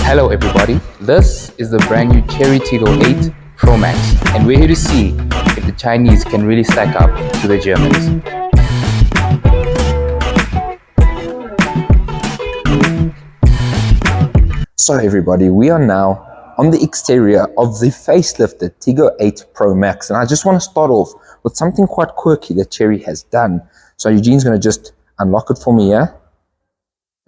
Hello everybody, this is the brand new Chery Tiggo 8 Pro Max, and we're here to see if the Chinese can really stack up to the Germans. So everybody, we are now on the exterior of the facelifted Tiggo 8 Pro Max, and I just want to start off with something quite quirky that Chery has done. So Eugene's going to just unlock it for me here,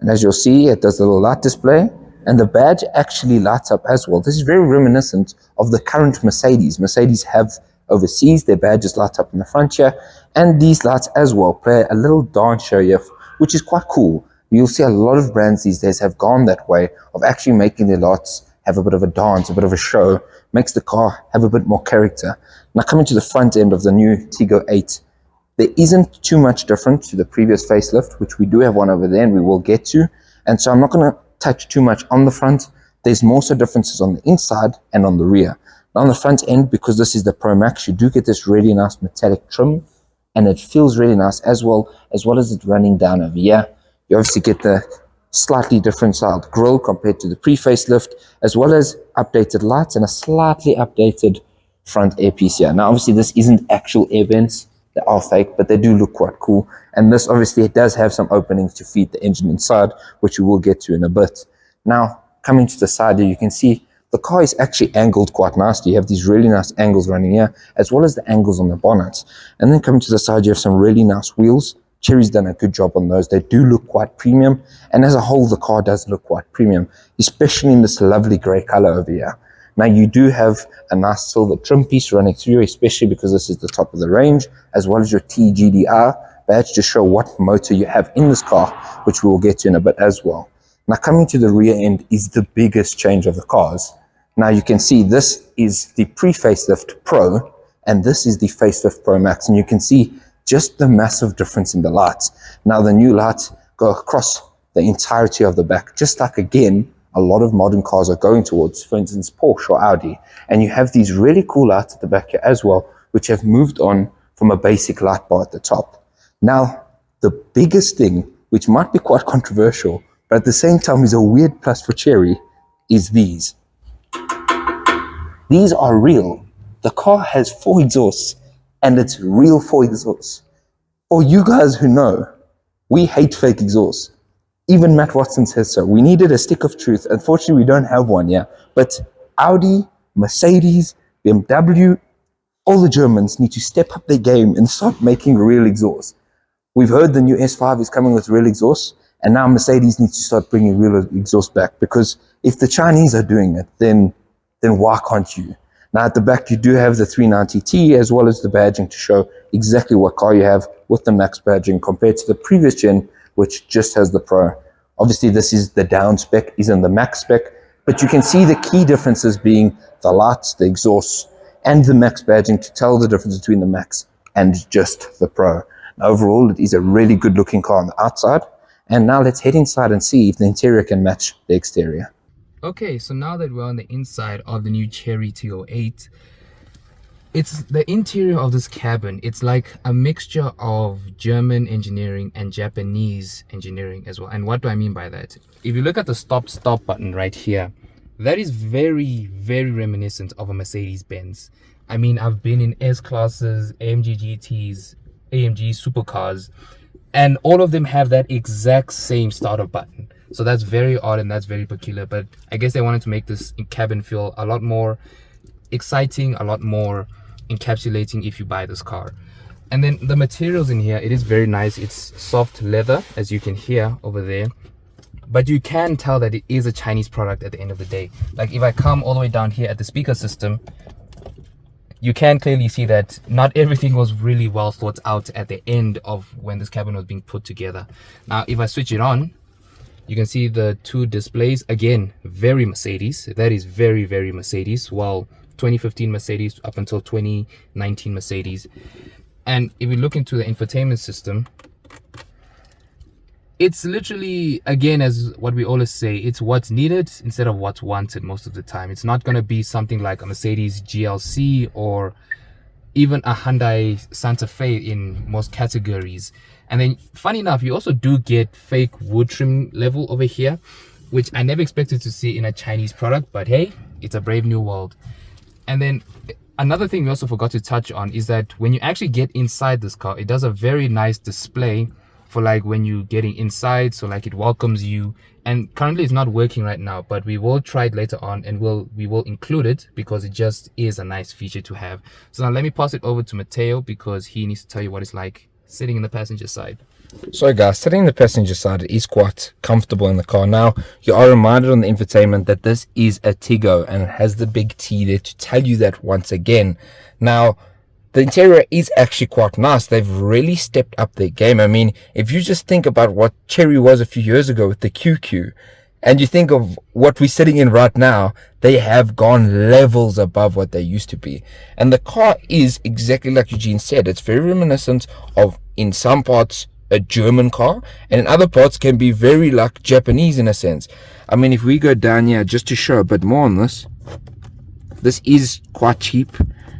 and as you'll see, it does a little light display. And the badge actually lights up as well. This is very reminiscent of the current Mercedes. Mercedes have overseas, their badges light up in the front here. And these lights as well play a little dance show here, which is quite cool. You'll see a lot of brands these days have gone that way of actually making their lights have a bit of a dance, a bit of a show, makes the car have a bit more character. Now coming to the front end of the new Tiggo 8, there isn't too much different to the previous facelift, which we do have one over there and we will get to. And so I'm not going to touch too much on the front. There's more so differences on the inside and on the rear. Now on the front end, because this is the Pro Max, you do get this really nice metallic trim, and it feels really nice as well as it running down over here. You obviously get the slightly different styled grille compared to the pre-facelift, as well as updated lights and a slightly updated front airpiece here. Now obviously this isn't actual air vents, they are fake, but they do look quite cool. And this obviously it does have some openings to feed the engine inside, which we will get to in a bit. Now, coming to the side here, you can see the car is actually angled quite nicely. You have these really nice angles running here, as well as the angles on the bonnet. And then coming to the side, you have some really nice wheels. Chery's done a good job on those. They do look quite premium. And as a whole, the car does look quite premium, especially in this lovely gray color over here. Now you do have a nice silver trim piece running through, especially because this is the top of the range, as well as your TGDR badge to show what motor you have in this car, which we will get to in a bit as well. Now coming to the rear end is the biggest change of the cars. Now you can see this is the pre-facelift Pro, and this is the facelift Pro Max, and you can see just the massive difference in the lights. Now the new lights go across the entirety of the back, just like again a lot of modern cars are going towards, for instance, Porsche or Audi. And you have these really cool lights at the back here as well, which have moved on from a basic light bar at the top. Now, the biggest thing, which might be quite controversial, but at the same time is a weird plus for Chery, is these. These are real. The car has 4 exhausts, and it's real 4 exhausts. For you guys who know, we hate fake exhausts. Even Matt Watson says so. We needed a stick of truth. Unfortunately, we don't have one yet. But Audi, Mercedes, BMW, all the Germans need to step up their game and start making real exhausts. We've heard the new S5 is coming with real exhausts, and now Mercedes needs to start bringing real exhaust back, because if the Chinese are doing it, then why can't you? Now at the back, you do have the 390T as well as the badging to show exactly what car you have with the Max badging compared to the previous gen, which just has the Pro. Obviously, this is the down spec, isn't the Max spec, but you can see the key differences being the lights, the exhausts, and the Max badging to tell the difference between the Max and just the Pro. Now, overall, it is a really good looking car on the outside. And now let's head inside and see if the interior can match the exterior. Okay, so now that we're on the inside of the new Chery Tiggo 8, it's the interior of this cabin. It's like a mixture of German engineering and Japanese engineering as well. And what do I mean by that? If you look at the stop button right here, that is very, very reminiscent of a Mercedes-Benz. I mean, I've been in S-classes, AMG GTs, AMG supercars, and all of them have that exact same starter button. So that's very odd and that's very peculiar. But I guess they wanted to make this cabin feel a lot more exciting, a lot more encapsulating if you buy this car. And then the materials in here, it is very nice. It's soft leather, as you can hear over there, but you can tell that it is a Chinese product at the end of the day. Like if I come all the way down here at the speaker system, you can clearly see that not everything was really well thought out at the end of when this cabin was being put together. Now if I switch it on, you can see the 2 displays. Again, very Mercedes. That is very, very Mercedes. Well, 2015 Mercedes up until 2019 Mercedes. And if we look into the infotainment system, it's literally, again, as what we always say, it's what's needed instead of what's wanted most of the time. It's not going to be something like a Mercedes GLC or even a Hyundai Santa Fe in most categories. And then funny enough, you also do get fake wood trim level over here. which I never expected to see in a Chinese product, but hey, it's a brave new world. And then another thing we also forgot to touch on is that when you actually get inside this car, it does a very nice display for like when you're getting inside, so like it welcomes you. And currently it's not working right now, but we will try it later on, and we will include it because it just is a nice feature to have. So now let me pass it over to Mateo because he needs to tell you what it's like sitting in the passenger side. So guys, sitting in the passenger side is quite comfortable in the car. Now, you are reminded on the infotainment that this is a Tiggo and it has the big T there to tell you that once again. Now, the interior is actually quite nice. They've really stepped up their game. I mean, if you just think about what Chery was a few years ago with the QQ, and you think of what we're sitting in right now, they have gone levels above what they used to be. And the car is exactly like Eugene said. It's very reminiscent of, in some parts, a German car, and in other parts can be very like Japanese in a sense. I mean, if we go down here just to show a bit more on this is quite cheap.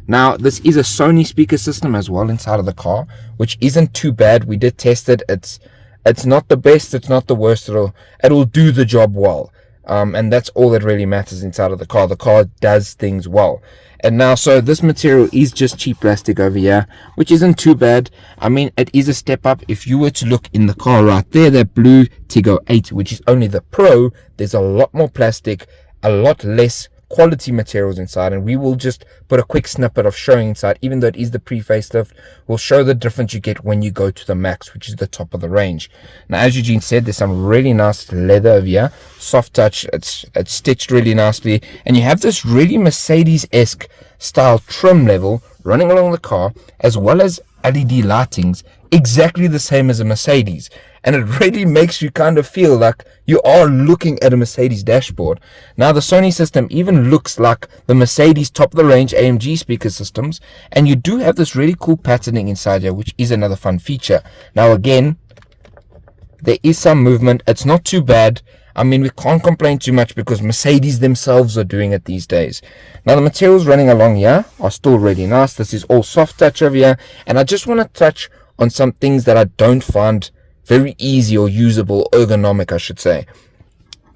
Now, this is a Sony speaker system as well inside of the car, which isn't too bad. We did test it. It's not the best, it's not the worst. It'll do the job well. And that's all that really matters inside of the car. The car does things well. And now, so this material is just cheap plastic over here, which isn't too bad. I mean, it is a step up. If you were to look in the car right there, that blue Tiggo 8, which is only the Pro, there's a lot more plastic, a lot less quality materials inside, and we will just put a quick snippet of showing inside. Even though it is the pre-facelift, we'll show the difference you get when you go to the Max, which is the top of the range. Now, as Eugene said, there's some really nice leather over here, soft touch, it's stitched really nicely, and you have this really Mercedes-esque style trim level running along the car, as well as LED lightings, exactly the same as a Mercedes. And it really makes you kind of feel like you are looking at a Mercedes dashboard. Now, the Sony system even looks like the Mercedes top-of-the-range AMG speaker systems, and you do have this really cool patterning inside here, which is another fun feature. Now, again, there is some movement. It's not too bad. I mean, we can't complain too much because Mercedes themselves are doing it these days. Now, the materials running along here are still really nice. This is all soft touch over here, and I just want to touch on some things that I don't find very easy or usable, ergonomic, I should say.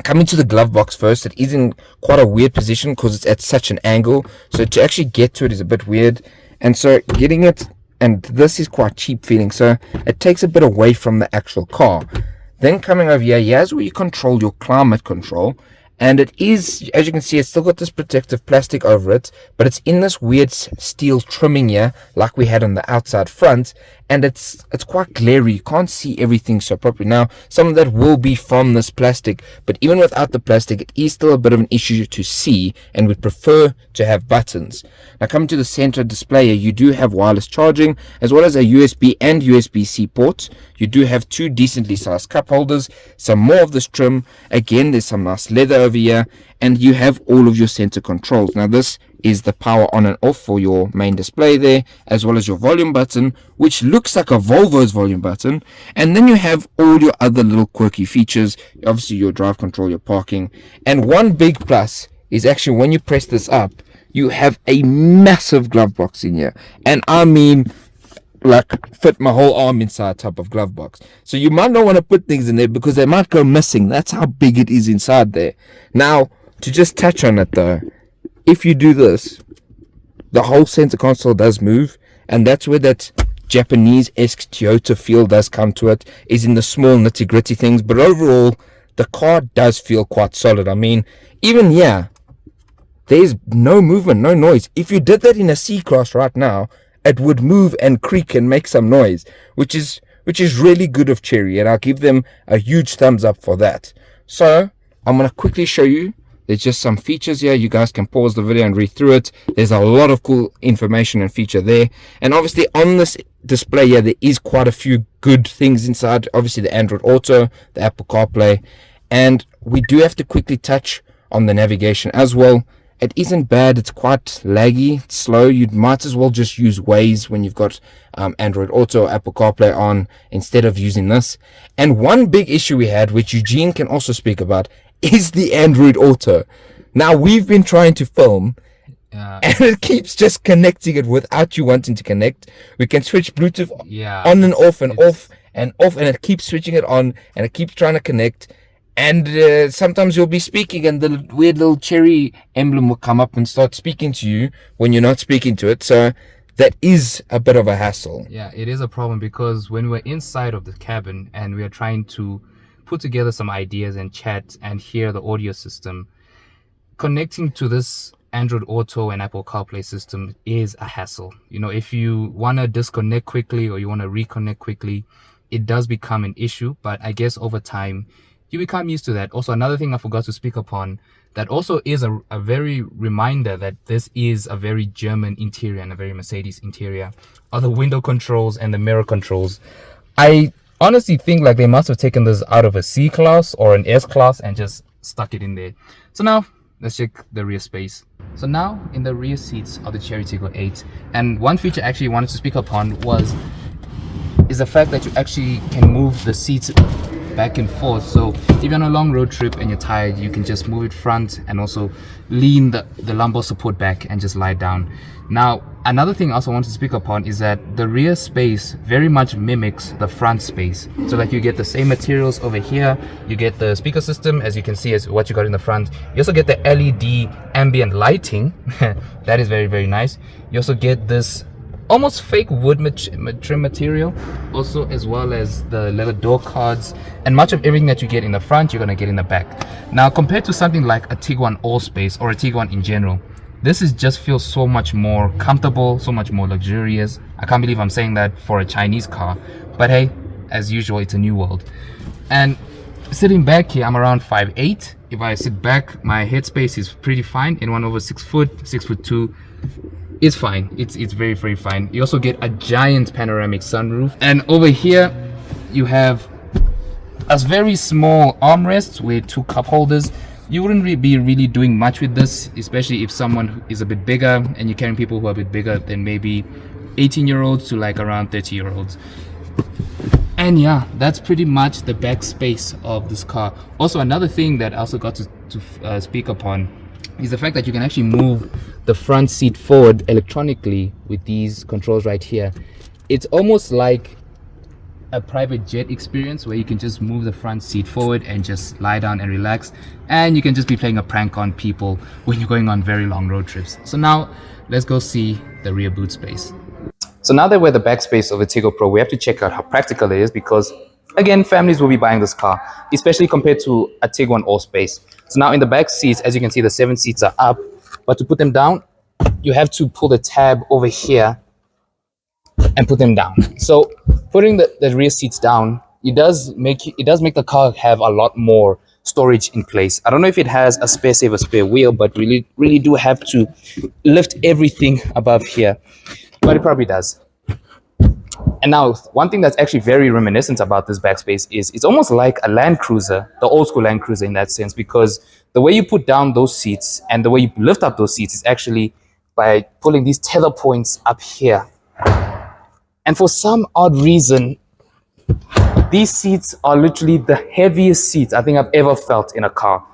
Coming to the glove box first, it is in quite a weird position because it's at such an angle, so to actually get to it is a bit weird. And so getting it, and this is quite cheap feeling, so it takes a bit away from the actual car. Then coming over here, here's where you control your climate control, and it is, as you can see, it's still got this protective plastic over it, but it's in this weird steel trimming here like we had on the outside front, and it's quite glary. You can't see everything so properly. Now, some of that will be from this plastic, but even without the plastic, it is still a bit of an issue to see, and we'd prefer to have buttons. Now, coming to the center display here, you do have wireless charging, as well as a USB and USB-C ports. You do have two decently sized cup holders, some more of this trim. Again, there's some nice leather over here, and you have all of your center controls. Now, this is the power on and off for your main display there, as well as your volume button, which looks like a Volvo's volume button. And then you have all your other little quirky features, obviously your drive control, your parking. And one big plus is actually when you press this up, you have a massive glove box in here. And I mean, like, fit my whole arm inside type of glove box. So you might not want to put things in there because they might go missing. That's how big it is inside there. Now, to just touch on it though, if you do this, the whole center console does move, and that's where that Japanese-esque Toyota feel does come to it, is in the small nitty-gritty things. But overall, the car does feel quite solid. I mean, even here, there's no movement, no noise. If you did that in a C-Class right now, it would move and creak and make some noise, which is really good of Chery, and I'll give them a huge thumbs up for that. So, I'm going to quickly show you. There's just some features here. You guys can pause the video and read through it. There's a lot of cool information and feature there. And obviously on this display here, there is quite a few good things inside. Obviously the Android Auto, the Apple CarPlay. And we do have to quickly touch on the navigation as well. It isn't bad. It's quite laggy. It's slow. You might as well just use Waze when you've got Android Auto or Apple CarPlay on instead of using this. And one big issue we had, which Eugene can also speak about, is the Android Auto. Now, we've been trying to film, and it keeps just connecting it without you wanting to connect. We can switch Bluetooth on and off and off and off, and it keeps switching it on, and it keeps trying to connect. And sometimes you'll be speaking and the weird little cherry emblem will come up and start speaking to you when you're not speaking to it. So that is a bit of a hassle. Yeah, it is a problem because when we're inside of the cabin and we are trying to put together some ideas and chat and hear the audio system, connecting to this Android Auto and Apple CarPlay system is a hassle. You know, if you want to disconnect quickly or you want to reconnect quickly, it does become an issue. But I guess over time, you become used to that. Also, another thing I forgot to speak upon that also is a very reminder that this is a very German interior and a very Mercedes interior are the window controls and the mirror controls. I honestly think like they must have taken this out of a C class or an S class and just stuck it in there. So now let's check the rear space. So now in the rear seats of the Chery Tiggo 8, and one feature I actually wanted to speak upon is the fact that you actually can move the seats back and forth. So if you're on a long road trip and you're tired, you can just move it front and also lean the lumbar support back and just lie down. Now, another thing I also want to speak upon is that the rear space very much mimics the front space. So like you get the same materials over here, you get the speaker system as you can see as what you got in the front. You also get the LED ambient lighting. That is very, very nice. You also get this almost fake wood trim material, also as well as the leather door cards, and much of everything that you get in the front you're going to get in the back. Now compared to something like a Tiguan Allspace or a Tiguan in general, this is just feels so much more comfortable, so much more luxurious. I can't believe I'm saying that for a Chinese car, but hey, as usual, it's a new world. And sitting back here, I'm around 5'8". If I sit back, my headspace is pretty fine. Anyone over 6 foot, 6'2", it's fine. It's very, very fine. You also get a giant panoramic sunroof, and over here you have a very small armrest with 2 cup holders. You wouldn't be really doing much with this, especially if someone is a bit bigger and you're carrying people who are a bit bigger than maybe 18-year-olds to like around 30-year-olds. And yeah, that's pretty much the back space of this car. Also, another thing that I also got to speak upon is the fact that you can actually move the front seat forward electronically with these controls right here. It's almost like a private jet experience where you can just move the front seat forward and just lie down and relax, and you can just be playing a prank on people when you're going on very long road trips. So now let's go see the rear boot space. So now that we're the back space of a Tiggo Pro, we have to check out how practical it is because again, families will be buying this car, especially compared to a Tiguan Allspace. So now in the back seats, as you can see, the 7 seats are up, but to put them down, you have to pull the tab over here and put them down. So putting the rear seats down, it does make the car have a lot more storage in place. I don't know if it has a spare wheel, but really do have to lift everything above here, but it probably does. And now, one thing that's actually very reminiscent about this backspace is it's almost like a Land Cruiser, the old school Land Cruiser in that sense, because the way you put down those seats and the way you lift up those seats is actually by pulling these tether points up here. And for some odd reason, these seats are literally the heaviest seats I think I've ever felt in a car.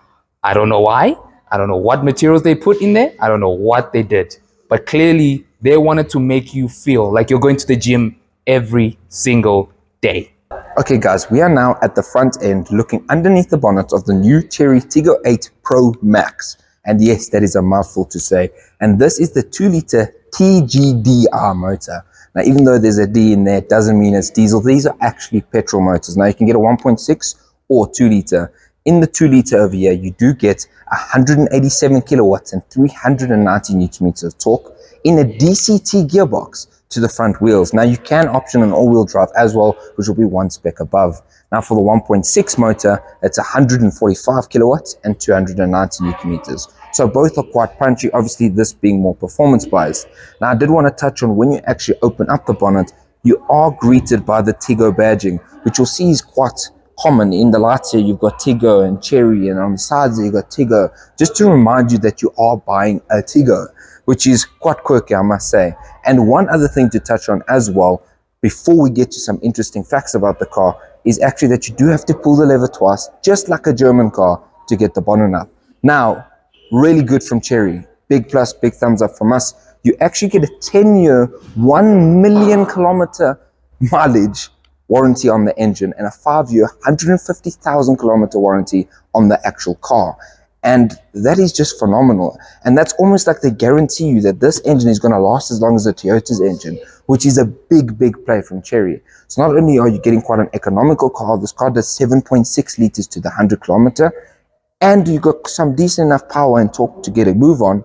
I don't know why. I don't know what materials they put in there. I don't know what they did. But clearly, they wanted to make you feel like you're going to the gym every single day. Okay guys, we are now at the front end looking underneath the bonnet of the new Chery Tiggo 8 Pro Max. And yes, that is a mouthful to say. And this is the 2-liter TGDR motor. Now, even though there's a D in there, it doesn't mean it's diesel. These are actually petrol motors. Now, you can get a 1.6 or 2-liter. In the 2-liter over here, you do get 187 kilowatts and 390 newton meters of torque in a DCT gearbox to the front wheels. Now, you can option an all-wheel drive as well, which will be 1 spec above. Now, for the 1.6 motor, it's 145 kilowatts and 290 newton meters. So both are quite punchy, obviously this being more performance biased. Now, I did want to touch on when you actually open up the bonnet, you are greeted by the Tiggo badging, which you'll see is quite common. In the lights here, you've got Tiggo and Chery, and on the sides you've got Tiggo, just to remind you that you are buying a Tiggo, which is quite quirky, I must say. And one other thing to touch on as well, before we get to some interesting facts about the car, is actually that you do have to pull the lever twice, just like a German car, to get the bonnet up. Now, really good from Chery. Big plus, big thumbs up from us. You actually get a 10-year, 1 million kilometer mileage warranty on the engine and a 5-year, 150,000 kilometer warranty on the actual car. And that is just phenomenal. And that's almost like they guarantee you that this engine is going to last as long as the Toyota's engine, which is a big, big play from Chery. So not only are you getting quite an economical car, this car does 7.6 liters to the 100 kilometer, and you got some decent enough power and torque to get a move on,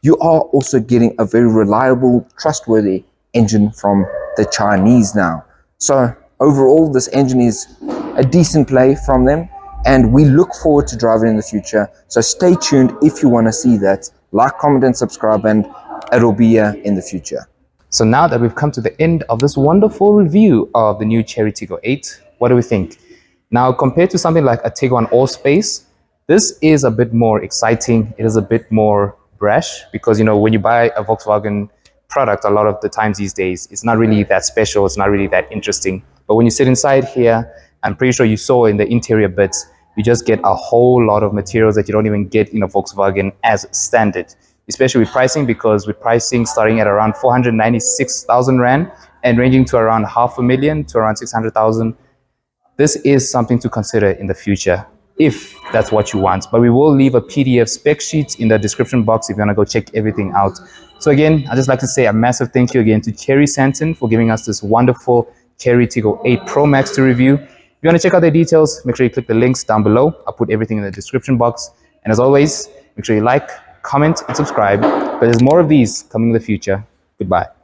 you are also getting a very reliable, trustworthy engine from the Chinese now. So overall, this engine is a decent play from them, and we look forward to driving in the future. So stay tuned if you want to see that. Like, comment, and subscribe, and it'll be here in the future. So now that we've come to the end of this wonderful review of the new Chery Tiggo 8, what do we think? Now, compared to something like a Tiggo on Allspace, this is a bit more exciting. It is a bit more brash because, you know, when you buy a Volkswagen product, a lot of the times these days, it's not really that special. It's not really that interesting. But when you sit inside here, I'm pretty sure you saw in the interior bits, you just get a whole lot of materials that you don't even get in a Volkswagen as standard, especially with pricing, because with pricing starting at around 496,000 Rand and ranging to around 500,000 to around 600,000. This is something to consider in the future if that's what you want. But we will leave a PDF spec sheet in the description box if you want to go check everything out. So again, I'd just like to say a massive thank you again to Chery Santon for giving us this wonderful Chery Tiggo 8 Pro Max to review. If you want to check out the details, make sure you click the links down below. I'll put everything in the description box. And as always, make sure you like, comment, and subscribe. But there's more of these coming in the future. Goodbye.